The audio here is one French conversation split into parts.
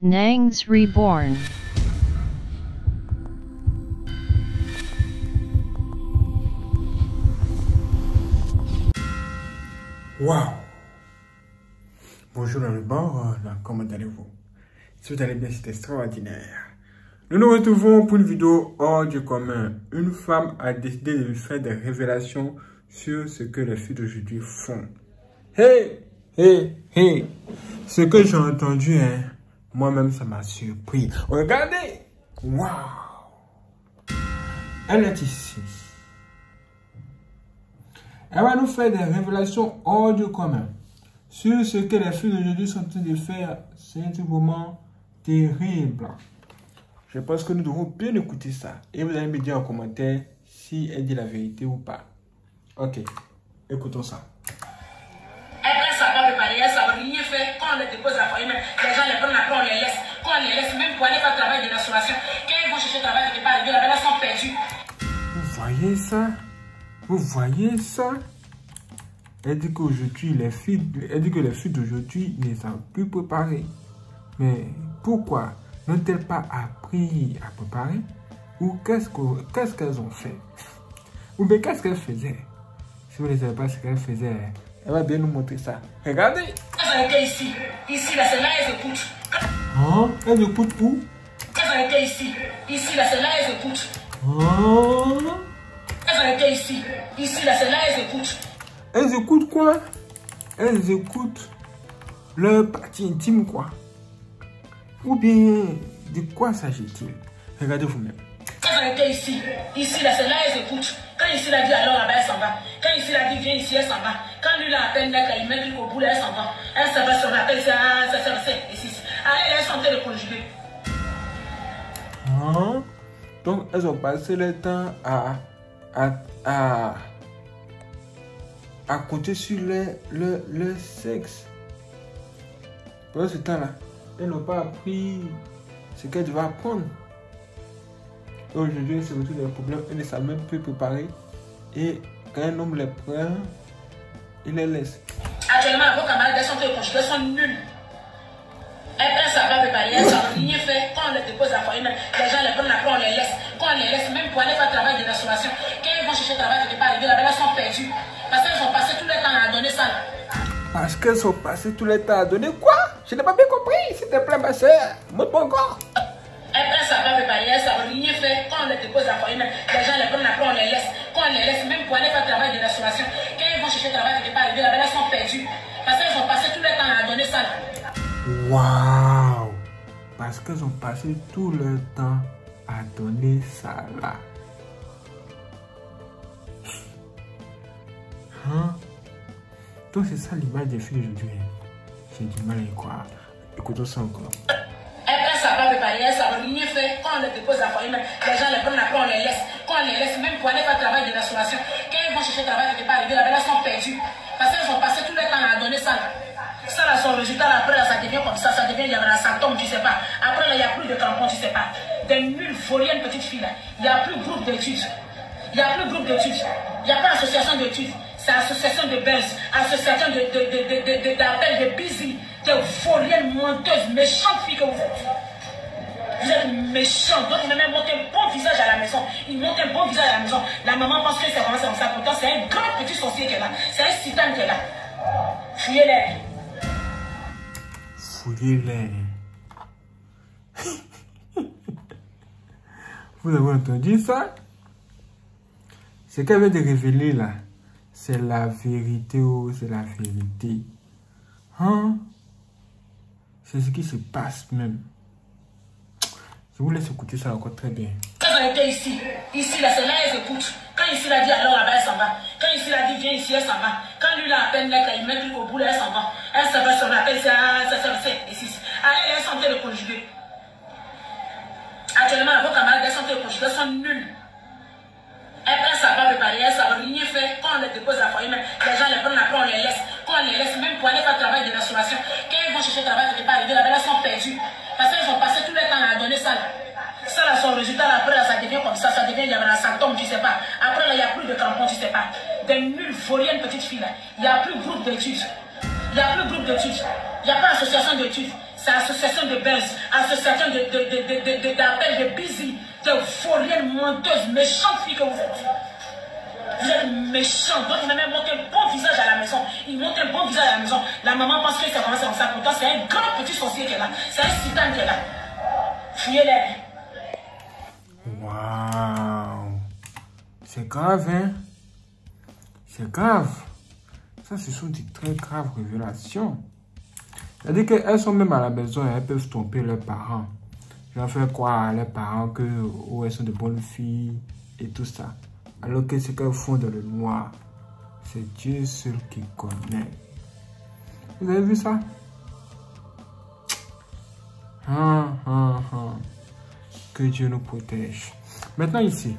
Nangs Reborn. Waouh! Bonjour le bord, comment allez-vous? Si vous allez bien, c'est extraordinaire. Nous nous retrouvons pour une vidéo hors du commun. Une femme a décidé de lui faire des révélations sur ce que les filles d'aujourd'hui font. Hey! Ce que j'ai entendu, hein, moi-même, ça m'a surpris. Regardez! Waouh! Elle est ici. Elle va nous faire des révélations hors du commun sur ce que les filles d'aujourd'hui sont en train de faire. C'est un moment terrible. Je pense que nous devons bien écouter ça. Et vous allez me dire en commentaire si elle dit la vérité ou pas. Ok, écoutons ça. Après, ça va préparer, ça va rien faire. Quand on les dépose à la foyer, les gens les prennent après, on les laisse. Quand on les laisse, même pour aller faire le travail de restauration, quand ils vont chercher le travail, ils ne pas arriver, là, ils sont perdus. Vous voyez ça? Vous voyez ça? Elle dit qu'aujourd'hui, les filles d'aujourd'hui ne sont plus préparées. Mais pourquoi n'ont-elles pas appris à préparer? Ou qu'est-ce qu'elles ont fait? Ou bien qu'est-ce qu'elles faisaient? Si vous ne savez pas ce qu'elles faisaient, elle va bien nous montrer ça. Regardez! Quand ont été ici, là, c'est là, elles écoutent. Hein? Elles écoutent où? Quand ont été ici, là, c'est là, elles écoutent. Hein? Elles ont été ici, là, c'est là, elles écoutent. Elles écoutent quoi? Elles écoutent leur partie intime, quoi. Ou bien, de quoi s'agit-il? Regardez vous-même. Elles ont été ici, là, c'est là, elles écoutent. Quand ici, là, dit alors là-bas, elle s'en va. Quand ici, là, dit viens ici, elle s'en va. Quand lui, là, appelle, il met le truc au bout, là, elle s'en va. Elle s'en va, son appel, c'est ici. Allez, elles sont en train de conjuguer. Hein? Donc, elles ont passé le temps à compter sur leur sexe. Pendant ce temps-là, elles n'ont pas appris ce qu'elles devaient apprendre. Aujourd'hui, elles se retrouvent dans le problème, elles ne savent même plus préparer. Et quand un homme les prend, il les laisse. Actuellement, vos camarades, elles sont en train de conjuguer, elles sont nulles. Elles ne savent pas préparer, elles ne savent rien faire. Quand on les dépose à foyer, les gens les prennent après, on les laisse. Quand on les laisse, même pour aller faire le travail de restauration, quand ils vont chercher le travail, ils ne peuvent pas arriver, là, elles sont perdues. Parce qu'elles ont passé tout le temps à donner ça. Parce qu'elles ont passé tout le temps à donner quoi? Je n'ai pas bien compris. S'il te plaît, ma soeur, montre-moi encore. Elles ne savent pas préparer, elles ne savent rien faire. Quand on les dépose à foyer, les gens les prennent après, on les laisse. Quand on les laisse, même pour aller faire le travail de restauration, quand ils vont chercher le travail, ils ne peuvent pas arriver, là, elles sont perdues. Parce qu'elles ont passé tout le temps à donner ça. Waouh! Parce qu'elles ont passé tout le temps à donner ça là. Hein? Donc c'est ça l'image des filles d'aujourd'hui. J'ai du mal à y croire. Écoutons ça encore. Elles ne savent pas préparer, elles ne savent rien faire. Quand on les dépose à foyer, les gens les prennent après, on les laisse. Quand on les laisse, même pour aller faire le travail de restauration, quand ils vont chercher le travail, ils ne peuvent pas arriver, là, elles sont perdues. Parce qu'elles ont passé tout le temps à donner ça. Ça, là, son résultat, là, après, là, ça devient comme ça devient, il y a un symptôme, tu sais pas. Après, là, il n'y a plus de tampons, tu sais pas. Des nulles vauriennes petites filles, là. Il n'y a plus groupe d'études. Il n'y a plus groupe d'études. Il n'y a pas association d'études. C'est association de buzz, association d'appels, de busy, de vauriennes menteuses, méchantes filles que vous êtes. Vous êtes méchants. Donc, ils même montent un bon visage à la maison. Ils montent un bon visage à la maison. La maman pense que c'est vraiment comme ça. Pourtant, c'est un grand petit sorcier qui est là. C'est un citane qui est là. Fouillez-les. Fouillez-les. Vous avez entendu ça? Ce qu'elle vient de révéler là, c'est la vérité ou c'est la vérité? Hein? C'est ce qui se passe même. Je vous laisse écouter ça encore très bien. Elles ont été ici, là, c'est là, elles écoutent. Quand ici, là, dit alors là-bas, elle s'en va. Quand ici, là, dit viens ici, elle s'en va. Quand lui, là, appelle, là, il met le truc au bout, là, elle s'en va. Elle s'en va, son appel, c'est ici. Allez, elles sont en train de conjuguer. Actuellement, vos camarades, elles sont en train de conjuguer, elles sont nulles. Elles ne savent pas préparer, elles ne savent rien faire. Quand on les dépose à foyer, les gens les prennent après, on les laisse. Quand on les laisse, même pour aller faire le travail de restauration, quand ils vont chercher le travail, ils ne peuvent pas arriver, là, elles sont perdues. Parce qu'elles ont passé tout le temps à donner ça. Ça, là, son résultat, là, après, là, ça devient comme ça devient, il y a un symptôme, tu sais pas. Après, là, il n'y a plus de tampons, tu sais pas. Des nulles vauriennes petites filles, là. Il n'y a plus groupe d'études. Il n'y a plus groupe d'études. Il n'y a pas association d'études. C'est C'est association de buzz, association d'appel, de busy, de vauriennes, menteuses, méchantes filles que vous êtes. Vous êtes méchants. D'autres même montrent un bon visage à la maison. Ils montrent un bon visage à la maison. La maman pense que ça commence comme ça. Pourtant, c'est un grand petit sorcier qui est là. C'est un satan qui est là. Fuyez-les. Waouh. C'est grave, hein? C'est grave. Ça, ce sont des très graves révélations. C'est-à-dire qu'elles sont même à la maison et elles peuvent tromper leurs parents. Ils vont faire croire à leurs parents que elles sont de bonnes filles et tout ça. Alors que ce qu'elles font dans le noir, c'est Dieu seul qui connaît. Vous avez vu ça? Que Dieu nous protège. Maintenant ici,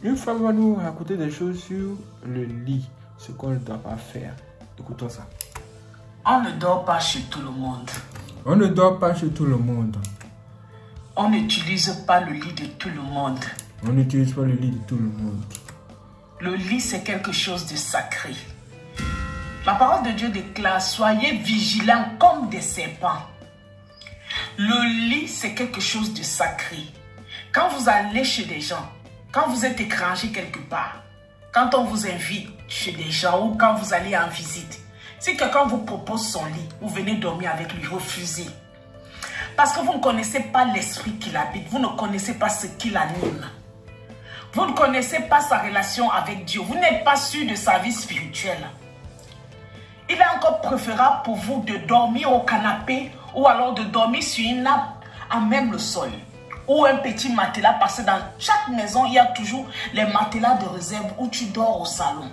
une femme va nous raconter des choses sur le lit, ce qu'on ne doit pas faire. Écoutons ça. On ne dort pas chez tout le monde. On ne dort pas chez tout le monde. On n'utilise pas le lit de tout le monde. On n'utilise pas le lit de tout le monde. Le lit, c'est quelque chose de sacré. La parole de Dieu déclare, soyez vigilants comme des serpents. Le lit, c'est quelque chose de sacré. Quand vous allez chez des gens, quand vous êtes étranger quelque part, quand on vous invite chez des gens ou quand vous allez en visite, si quelqu'un vous propose son lit, vous venez dormir avec lui, refusez. Parce que vous ne connaissez pas l'esprit qui l'habite, vous ne connaissez pas ce qui l'anime. Vous ne connaissez pas sa relation avec Dieu. Vous n'êtes pas sûr de sa vie spirituelle. Il est encore préférable pour vous de dormir au canapé ou alors de dormir sur une nappe à même le sol. Ou un petit matelas parce que dans chaque maison, il y a toujours les matelas de réserve où tu dors au salon.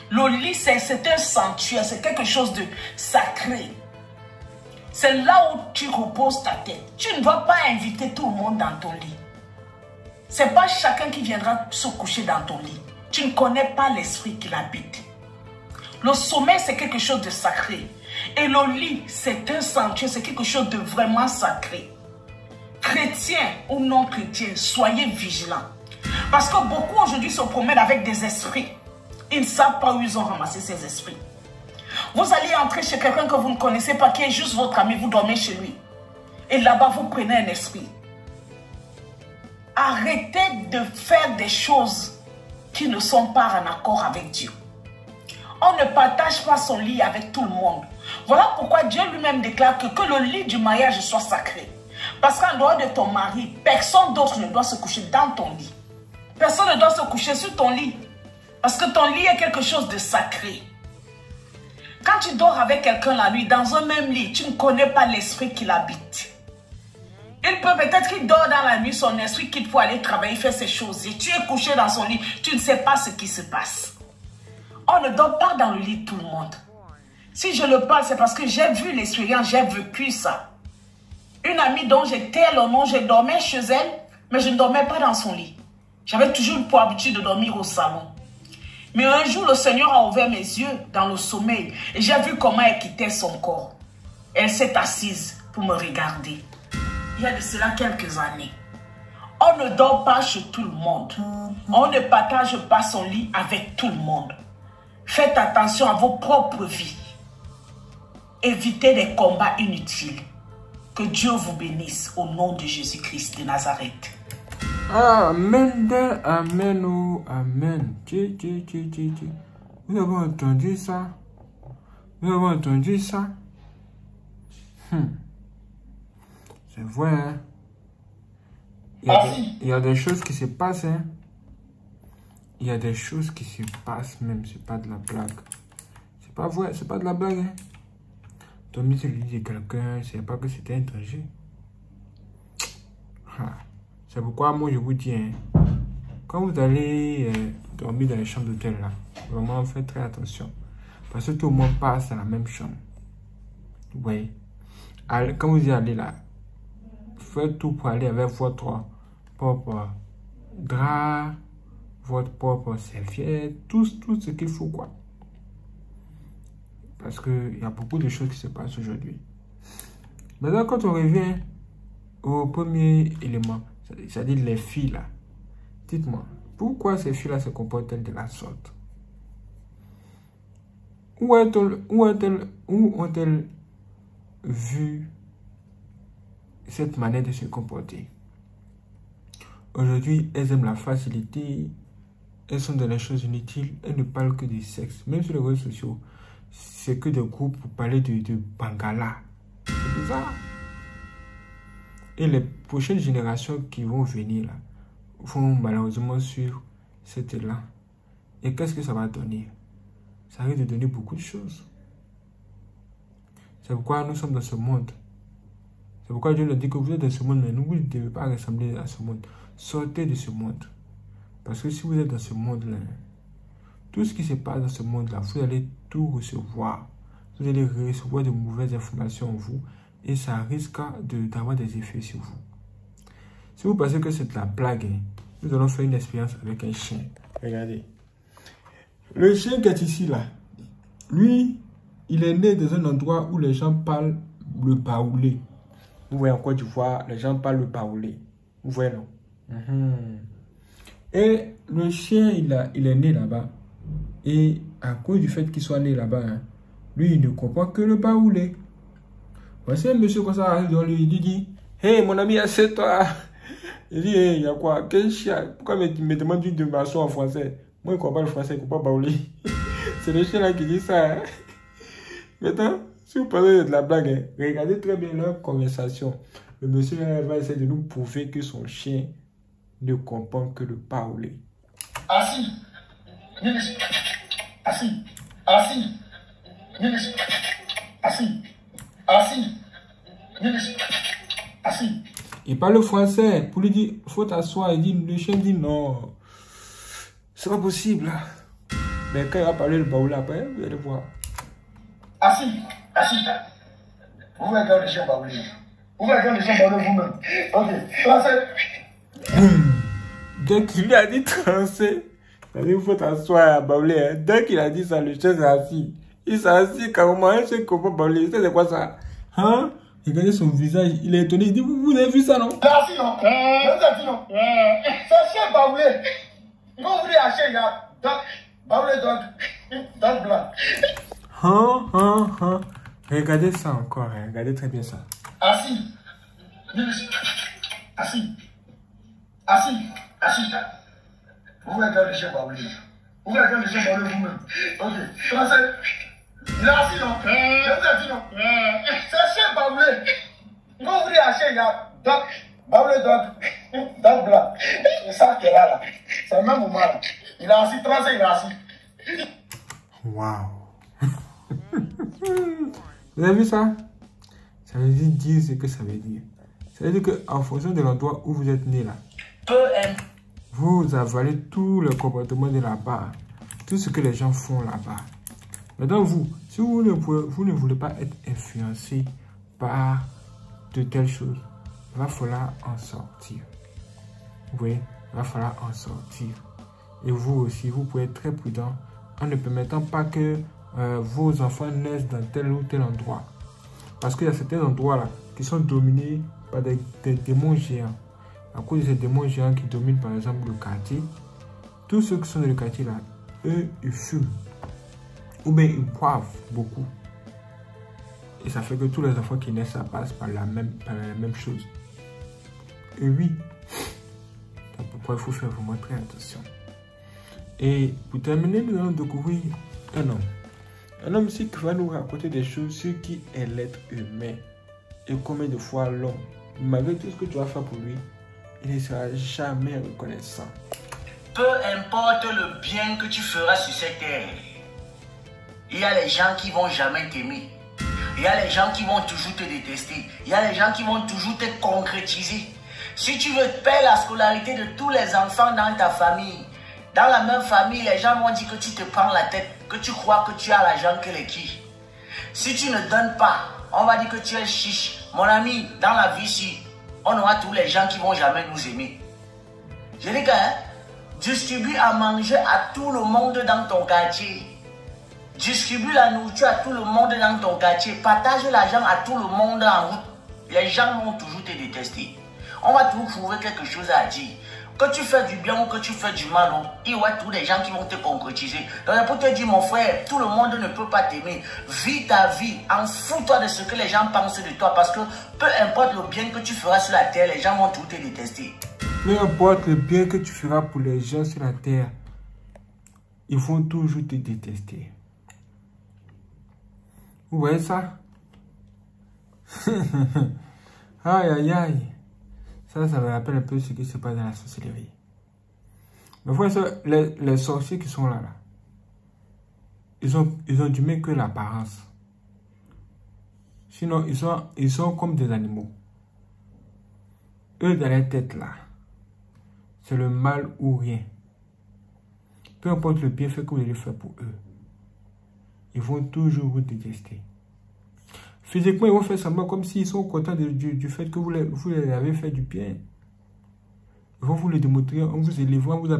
Le lit, c'est un sanctuaire, c'est quelque chose de sacré. C'est là où tu reposes ta tête. Tu ne vas pas inviter tout le monde dans ton lit. Ce n'est pas chacun qui viendra se coucher dans ton lit. Tu ne connais pas l'esprit qui l'habite. Le sommeil, c'est quelque chose de sacré. Et le lit, c'est un sanctuaire, c'est quelque chose de vraiment sacré. Chrétiens ou non chrétiens, soyez vigilants. Parce que beaucoup aujourd'hui se promènent avec des esprits. Ils ne savent pas où ils ont ramassé ces esprits. Vous allez entrer chez quelqu'un que vous ne connaissez pas, qui est juste votre ami, vous dormez chez lui. Et là-bas, vous prenez un esprit. Arrêtez de faire des choses qui ne sont pas en accord avec Dieu. On ne partage pas son lit avec tout le monde. Voilà pourquoi Dieu lui-même déclare que le lit du mariage soit sacré. Parce qu'en dehors de ton mari, personne d'autre ne doit se coucher dans ton lit. Personne ne doit se coucher sur ton lit. Parce que ton lit est quelque chose de sacré. Quand tu dors avec quelqu'un la nuit, dans un même lit, tu ne connais pas l'esprit qui l'habite. Il peut peut-être qu'il dort dans la nuit, son esprit quitte pour aller travailler, faire ses choses. Et tu es couché dans son lit, tu ne sais pas ce qui se passe. On ne dort pas dans le lit de tout le monde. Si je le parle, c'est parce que j'ai vu l'expérience, j'ai vécu ça. Une amie dont j'étais le nom, je dormais chez elle, mais je ne dormais pas dans son lit. J'avais toujours pour habitude de dormir au salon. Mais un jour, le Seigneur a ouvert mes yeux dans le sommeil et j'ai vu comment elle quittait son corps. Elle s'est assise pour me regarder. Il y a de cela quelques années. On ne dort pas chez tout le monde. On ne partage pas son lit avec tout le monde. Faites attention à vos propres vies. Évitez les combats inutiles. Que Dieu vous bénisse au nom de Jésus-Christ de Nazareth. Amen, amen, oh, amen. Vous avez entendu ça? Vous avez entendu ça? C'est vrai, hein? Il y a des choses qui se passent, hein? Il y a des choses qui se passent même, c'est pas de la blague. C'est pas vrai, c'est pas de la blague, hein? Dormir sur le lit de quelqu'un, c'est pas que c'était un danger. C'est pourquoi moi je vous dis, hein, quand vous allez dormir dans les chambres d'hôtel là, vraiment faites très attention. Parce que tout le monde passe dans la même chambre. Oui. Quand vous y allez là, faites tout pour aller avec votre propre drap, votre propre serviette, tout ce qu'il faut quoi. Parce qu'il y a beaucoup de choses qui se passent aujourd'hui. Maintenant, quand on revient au premier élément, c'est-à-dire les filles là, dites-moi, pourquoi ces filles-là se comportent-elles de la sorte? Où ont-elles vu cette manière de se comporter. Aujourd'hui, elles aiment la facilité, elles sont dans les choses inutiles, elles ne parlent que du sexe. Même sur les réseaux sociaux, c'est que des groupes pour parler de Bangala. C'est bizarre. Et les prochaines générations qui vont venir là, vont malheureusement suivre cet élan. Et qu'est-ce que ça va donner? Ça risque de donner beaucoup de choses. C'est pourquoi nous sommes dans ce monde. C'est pourquoi Dieu nous dit que vous êtes dans ce monde, mais vous ne devez pas ressembler à ce monde. Sortez de ce monde. Parce que si vous êtes dans ce monde-là, tout ce qui se passe dans ce monde-là, vous allez tout recevoir. Vous allez recevoir de mauvaises informations en vous et ça risque d'avoir des effets sur vous. Si vous pensez que c'est de la blague, nous allons faire une expérience avec un chien. Regardez. Le chien qui est ici, là, lui, il est né dans un endroit où les gens parlent le baoulé. Vous voyez en Côte d'Ivoire, les gens parlent le baoulé. Vous voyez, non? Et le chien, il est né là-bas. Et à cause du fait qu'il soit né là-bas, hein, lui, il ne comprend que le baoulé. Voici un monsieur comme ça arrive dans lui, il dit, hey, mon ami, assieds-toi. Il dit, hey, il y a quoi? Quel chien? Pourquoi me demande une démarcation en français? Moi, je ne comprends pas le français, je ne comprends pas baoulé. C'est le chien là qui dit ça. Hein? Maintenant, si vous parlez de la blague, hein, regardez très bien leur conversation. Le monsieur va essayer de nous prouver que son chien ne comprend que le baoulé. Assis. Assis. Assis. Assis. Assis. Assis. Il parle français. Pour lui dire, il faut t'asseoir. Il dit, le chien dit non. C'est pas possible. Mais quand il va parler le baoulé après, vous allez voir. Assis. Assis. Vous regardez le chien baoulé. Vous regardez le chien baoulé vous-même. Ok. Français. Dès qu'il a dit français, il faut t'asseoir à baoulé. Hein. Dès qu'il a dit ça, le chien s'est assis. Il s'est assis carrément. Un chien comprend baoulé. C'est quoi ça? Hein? Regardez son visage, il est étonné. Il dit, vous avez vu ça, non? C'est assis, non? Vous avez dit non? C'est chien baoulé. Quand vous dites à chien, il y a baoulé dog blanc. Regardez ça encore, hein. Regardez très bien ça. Assis. Assis. Assis. Assis. Vous regardez le chien baoulé. Vous regardez le chien baoulé vous-même. Ok. Français. Il est assis, non? Je vous ai dit non? C'est chien baoulé. Quand vous dites à chien, il y a baoulé dog blanc. C'est ça qui est là. C'est le même moment là. Il est assis, français, il est assis. Waouh. Vous avez vu ça? Ça veut dire ce que ça veut dire. Ça veut dire qu'en fonction de l'endroit où vous êtes né là, vous avalez tout le comportement de là-bas, tout ce que les gens font là-bas. Maintenant, vous, si vous ne voulez pas être influencé par de telles choses, il va falloir en sortir. Vous voyez, il va falloir en sortir. Et vous aussi, vous pouvez être très prudent en ne permettant pas que vos enfants naissent dans tel ou tel endroit. Parce qu'il y a certains endroits là qui sont dominés par des démons géants. À cause de ces démons géants qui dominent par exemple le quartier, tous ceux qui sont dans le quartier là, eux, ils fument. Ou bien ils boivent beaucoup. Et ça fait que tous les enfants qui naissent, ça passe par la même chose. Et oui, c'est pourquoi il faut faire vraiment très attention. Et pour terminer, nous allons découvrir un homme. Un homme ici qui va nous raconter des choses sur qui est l'être humain. Et combien de fois l'homme, malgré tout ce que tu vas faire pour lui, il ne sera jamais reconnaissant. Peu importe le bien que tu feras sur cette terre, il y a les gens qui vont jamais t'aimer. Il y a les gens qui vont toujours te détester. Il y a les gens qui vont toujours te concrétiser. Si tu veux payer la scolarité de tous les enfants dans ta famille, dans la même famille, les gens vont dire que tu te prends la tête, que tu crois que tu as l'argent que les qui. Si tu ne donnes pas, on va dire que tu es chiche. Mon ami, dans la vie ici, on aura tous les gens qui vont jamais nous aimer. Je dis que distribue à manger à tout le monde dans ton quartier. Distribue la nourriture à tout le monde dans ton quartier. Partage l'argent à tout le monde en route. Les gens vont toujours te détester. On va toujours trouver quelque chose à dire. Que tu fais du bien ou que tu fais du mal, il y aura tous les gens qui vont te concrétiser. Donc pour te dire, mon frère, tout le monde ne peut pas t'aimer. Vis ta vie, en fous-toi de ce que les gens pensent de toi. Parce que peu importe le bien que tu feras sur la terre, les gens vont tout te détester. Peu importe le bien que tu feras pour les gens sur la terre, ils vont toujours te détester. Vous voyez ça? Aïe, aïe, aïe. Ça me rappelle un peu ce qui se passe dans la sorcellerie. Mais frère, les sorciers qui sont là, ils ont du mieux que l'apparence. Sinon, ils sont comme des animaux. Eux, dans la tête là, c'est le mal ou rien. Peu importe le bienfait que vous allez faire pour eux, ils vont toujours vous détester. Physiquement, ils vont faire semblant comme s'ils sont contents du fait que vous les avez fait du bien. Ils vont vous le démontrer en vous élevant, en vous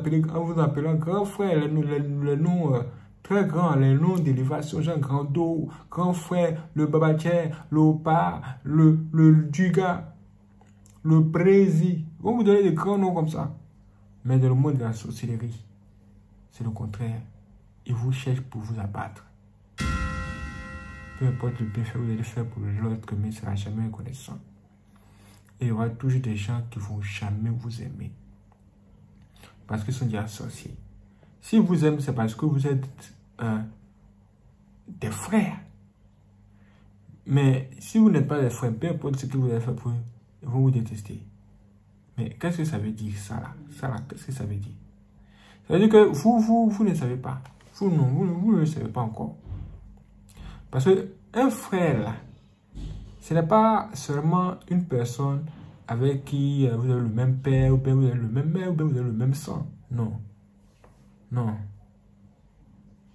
appelant grand frère, les noms très grands, les noms d'élévation, genre grand dos, grand frère, le babatier, le opa, le duga, le prési. Ils vont vous donner des grands noms comme ça. Mais dans le monde de la sorcellerie, c'est le contraire. Ils vous cherchent pour vous abattre. Peu importe le bienfait que vous allez faire pour l'autre, mais il ne sera jamais reconnaissant. Et il y aura toujours des gens qui ne vont jamais vous aimer. Parce qu'ils sont déjà sorciers. S'ils vous aiment, c'est parce que vous êtes des frères. Mais si vous n'êtes pas des frères, peu importe ce que vous allez faire pour eux, ils vont vous détester. Mais qu'est-ce que ça veut dire, ça là? Qu'est-ce que ça veut dire? Ça veut dire que vous ne savez pas. Vous ne le savez pas encore. Parce qu'un frère, là, ce n'est pas seulement une personne avec qui vous avez le même père, ou bien vous avez le même mère, ou bien vous avez le même sang. Non. Non.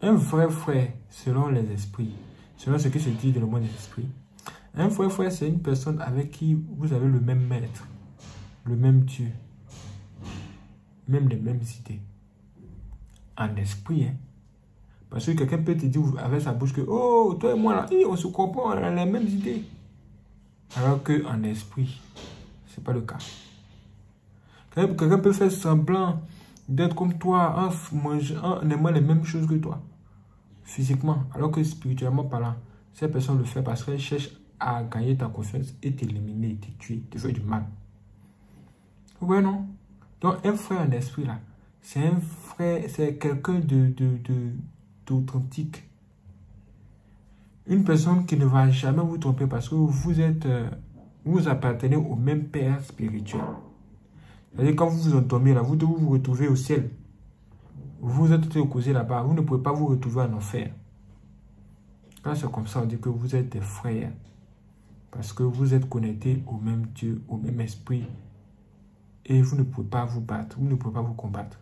Un vrai frère, selon les esprits, selon ce qui se dit dans le monde des esprits, un vrai frère, c'est une personne avec qui vous avez le même maître, le même Dieu, même les mêmes idées. En esprit, hein. Parce que quelqu'un peut te dire avec sa bouche que « Oh, toi et moi, là, on se comprend, on a les mêmes idées. » Alors qu'en esprit, ce n'est pas le cas. Quelqu'un peut faire semblant d'être comme toi en aimant les mêmes choses que toi, physiquement. Alors que spirituellement parlant, cette personne le fait parce qu'elle cherche à gagner ta confiance et t'éliminer, te tuer, te faire du mal. Ouais, non? Donc, un frère en esprit, là, c'est un frère, c'est quelqu'un d'authentique. Une personne qui ne va jamais vous tromper parce que vous appartenez au même père spirituel. C'est-à-dire quand vous vous endormez là, vous devez vous retrouver au ciel. Vous êtes causé là-bas, vous ne pouvez pas vous retrouver en enfer. Quand c'est comme ça, on dit que vous êtes des frères. Parce que vous êtes connectés au même Dieu, au même esprit. Et vous ne pouvez pas vous battre, vous ne pouvez pas vous combattre.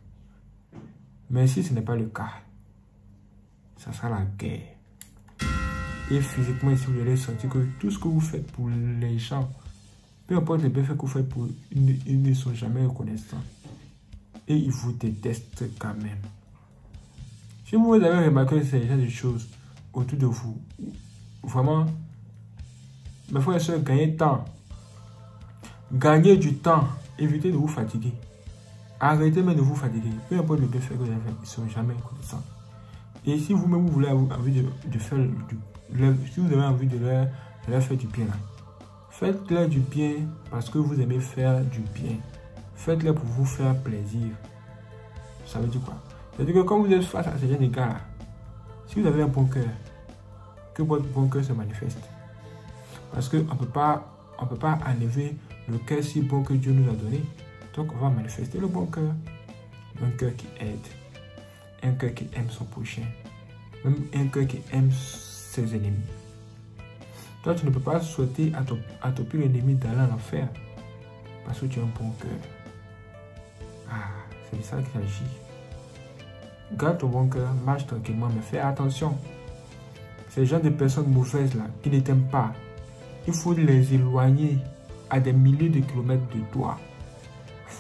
Mais si ce n'est pas le cas, ça sera la guerre. Et physiquement, ici, vous allez sentir que tout ce que vous faites pour les gens, peu importe les bienfaits que vous faites pour eux, ils ne sont jamais reconnaissants. Et ils vous détestent quand même. Si vous avez remarqué ces genre de choses autour de vous, vraiment, mes frères et sœurs, gagnez temps. Gagnez du temps. Évitez de vous fatiguer. Arrêtez même de vous fatiguer. Peu importe le bienfait que vous avez fait, ils ne sont jamais reconnaissants. Et si vous-même vous voulez envie de faire si vous avez envie de leur faire du bien, faites-leur du bien parce que vous aimez faire du bien. Faites-le pour vous faire plaisir. Ça veut dire quoi? Ça veut dire que quand vous êtes face à ces gens de gars-là, si vous avez un bon cœur, que votre bon cœur se manifeste. Parce qu'on ne peut pas enlever le cœur si bon que Dieu nous a donné. Donc on va manifester le bon cœur. Un cœur qui aide. Un cœur qui aime son prochain. Même un cœur qui aime ses ennemis. Toi, tu ne peux pas souhaiter à ton pire ennemi d'aller en enfer. Parce que tu as un bon cœur. Ah, c'est de ça qu'il s'agit. Garde ton bon cœur, marche tranquillement, mais fais attention. Ces gens de personnes mauvaises là, qui ne t'aiment pas, il faut les éloigner à des milliers de kilomètres de toi.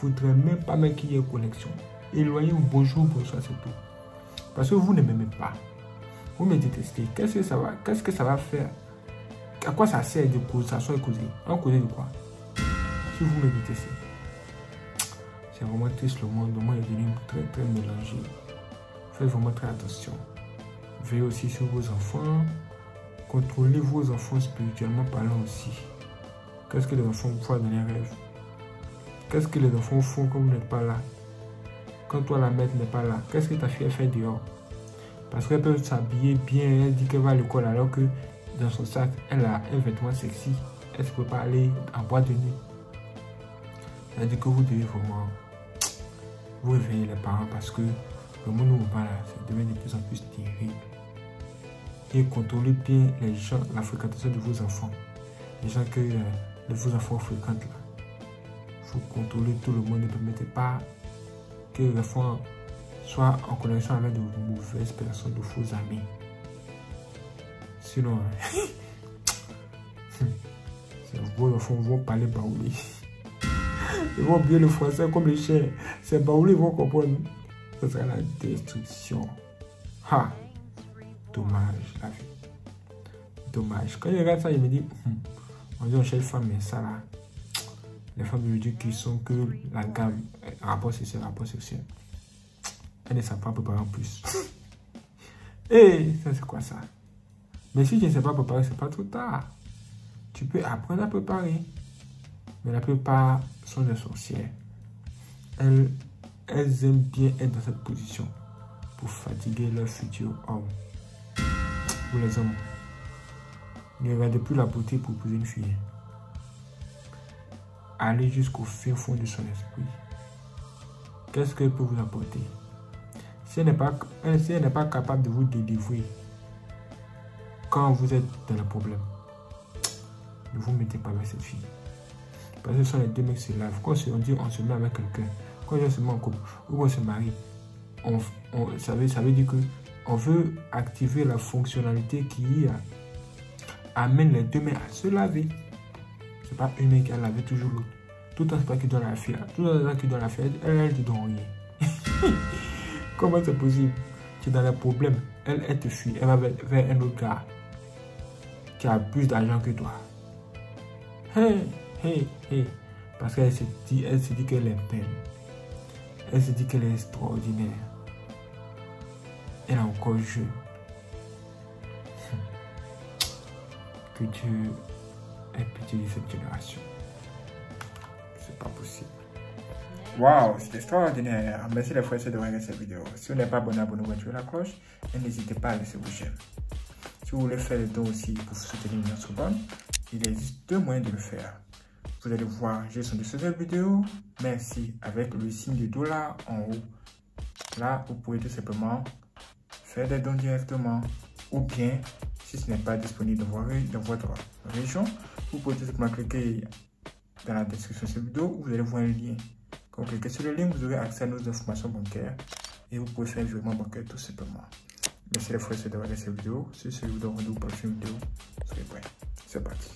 Il ne faudrait même pas qu'il y ait une connexion. Éloignez au bonjour, bonsoir, c'est tout. Parce que vous ne m'aimez pas. Vous me détestez. Qu'est-ce que ça va faire? À quoi ça sert de s'asseoir et causer? En causer de quoi? Si vous me détestez. C'est vraiment triste le monde. Le monde est devenu très mélangé. Faites vraiment très attention. Veillez aussi sur vos enfants. Contrôlez vos enfants spirituellement parlant aussi. Qu'est-ce que les enfants voient dans les rêves? Qu'est-ce que les enfants font quand vous n'êtes pas là? Quand toi la mère n'est pas là, qu'est-ce que ta fille fait dehors? Parce qu'elle peut s'habiller bien, elle dit qu'elle va à l'école alors que dans son sac, elle a un vêtement sexy. Elle ne peut pas aller en boîte de nuit. C'est-à-dire que vous devez vraiment vous réveiller les parents parce que le monde où on va là, ça devient de plus en plus terrible. Et contrôlez bien les gens, la fréquentation de vos enfants. Les gens que vos enfants fréquentent là. Il faut contrôler tout le monde. Ne permettez pas que les enfants soient en connexion avec de mauvaises personnes, de faux amis. Sinon, vos enfants vont parler baoulé. Ils vont oublier le français comme les chiens. C'est baoulé, ils vont comprendre. Ce sera la destruction. Ha! Dommage, la vie. Dommage. Quand je regarde ça, il me dit, on dit on cherche femme, mais ça là, les femmes aujourd'hui qui sont que la gamme, rapport sexuel. Elles ne savent pas préparer en plus. Et ça c'est quoi ça? Mais si tu ne sais pas préparer, c'est pas trop tard. Tu peux apprendre à préparer. Mais la plupart sont des sorcières. Elles aiment bien être dans cette position pour fatiguer leur futur homme. Vous les hommes, ne regardez plus la beauté pour épouser une fille. Allez jusqu'au fin fond de son esprit. Qu'est-ce qu'elle peut vous apporter? Si elle n'est pas capable de vous délivrer quand vous êtes dans le problème, ne vous mettez pas avec cette fille. Parce que ce sont les deux mecs qui se lavent. Quand on dit on se met avec quelqu'un, quand on se met en couple ou on se marie, ça veut dire que on veut activer la fonctionnalité qui amène les deux mains à se laver. C'est pas une main qui a lavé toujours l'autre. Tout le temps, c'est pas qui doit la faire. Tout le temps qui doit la faire, elle te donne rien. Comment c'est possible? Tu es dans les problèmes. Elle te fuit. Elle va vers un autre gars qui a plus d'argent que toi. Hey. Parce qu'elle se dit qu'elle est belle. Elle se dit qu'elle est extraordinaire. Elle est encore jeune. Que Dieu ait pitié de cette génération. C'est pas possible. Waouh, c'est extraordinaire. Merci les frères de regarder cette vidéo. Si vous n'êtes pas abonné, abonnez-vous, activez la cloche. Et n'hésitez pas à laisser vos j'aime. Si vous voulez faire le don aussi pour soutenir notre bande, il existe deux moyens de le faire. Vous allez voir, j'ai son de cette vidéo. Merci avec le signe du dollar en haut. Là, vous pouvez tout simplement faire des dons directement. Ou bien, si ce n'est pas disponible dans votre région, vous pouvez tout simplement cliquer dans la description de cette vidéo où vous allez voir un lien. Quand vous cliquez sur le lien, vous aurez accès à nos informations bancaires et vous pouvez faire un virement bancaire tout simplement. Merci les frères de regarder cette vidéo. Si c'est vous donne rendez-vous pour la prochaine vidéo, soyez prêts. C'est parti.